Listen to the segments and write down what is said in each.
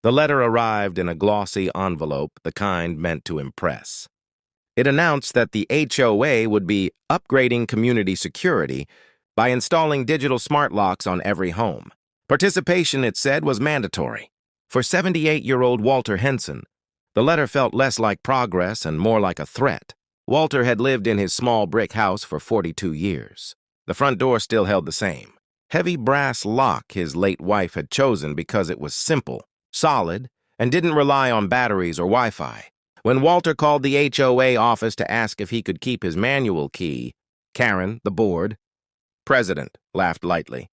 The letter arrived in a glossy envelope, the kind meant to impress. It announced that the HOA would be upgrading community security by installing digital smart locks on every home. Participation, it said, was mandatory. For 78-year-old Walter Henson, the letter felt less like progress and more like a threat. Walter had lived in his small brick house for 42 years. The front door still held the same heavy brass lock his late wife had chosen because it was simple, solid, and didn't rely on batteries or Wi-Fi. When Walter called the HOA office to ask if he could keep his manual key, Karen, the board president, laughed lightly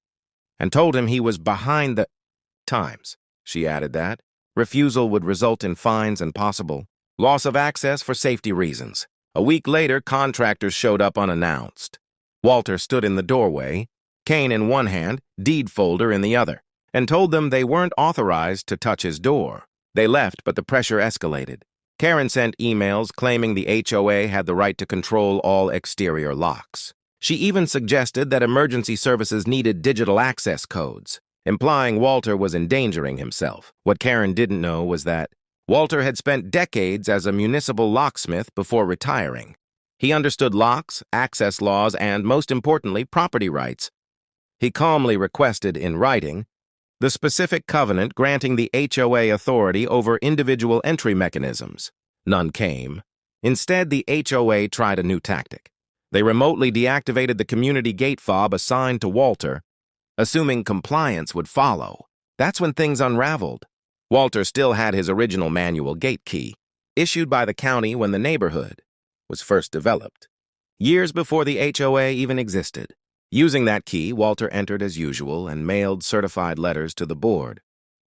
and told him he was behind the times. She added that refusal would result in fines and possible loss of access for safety reasons. A week later, contractors showed up unannounced. Walter stood in the doorway, cane in one hand, deed folder in the other, and told them they weren't authorized to touch his door. They left, but the pressure escalated. Karen sent emails claiming the HOA had the right to control all exterior locks. She even suggested that emergency services needed digital access codes, implying Walter was endangering himself. What Karen didn't know was that Walter had spent decades as a municipal locksmith before retiring. He understood locks, access laws, and, most importantly, property rights. He calmly requested in writing the specific covenant granting the HOA authority over individual entry mechanisms. None came. Instead, the HOA tried a new tactic. They remotely deactivated the community gate fob assigned to Walter, assuming compliance would follow. That's when things unraveled. Walter still had his original manual gate key, issued by the county when the neighborhood was first developed, years before the HOA even existed. Using that key, Walter entered as usual and mailed certified letters to the board,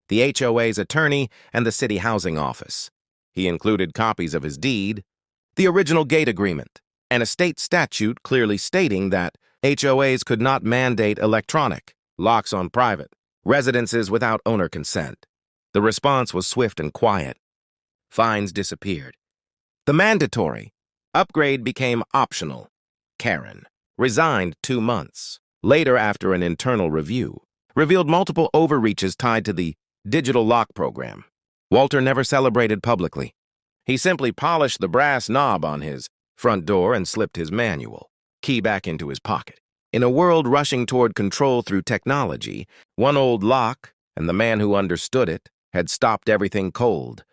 the HOA's attorney, and the city housing office. He included copies of his deed, the original gate agreement, and a state statute clearly stating that HOAs could not mandate electronic locks on private residences without owner consent. The response was swift and quiet. Fines disappeared. The mandatory upgrade became optional. Karen resigned 2 months. Later, after an internal review, revealed multiple overreaches tied to the digital lock program. Walter never celebrated publicly. He simply polished the brass knob on his front door and slipped his manual key back into his pocket. In a world rushing toward control through technology, one old lock, and the man who understood it, had stopped everything cold.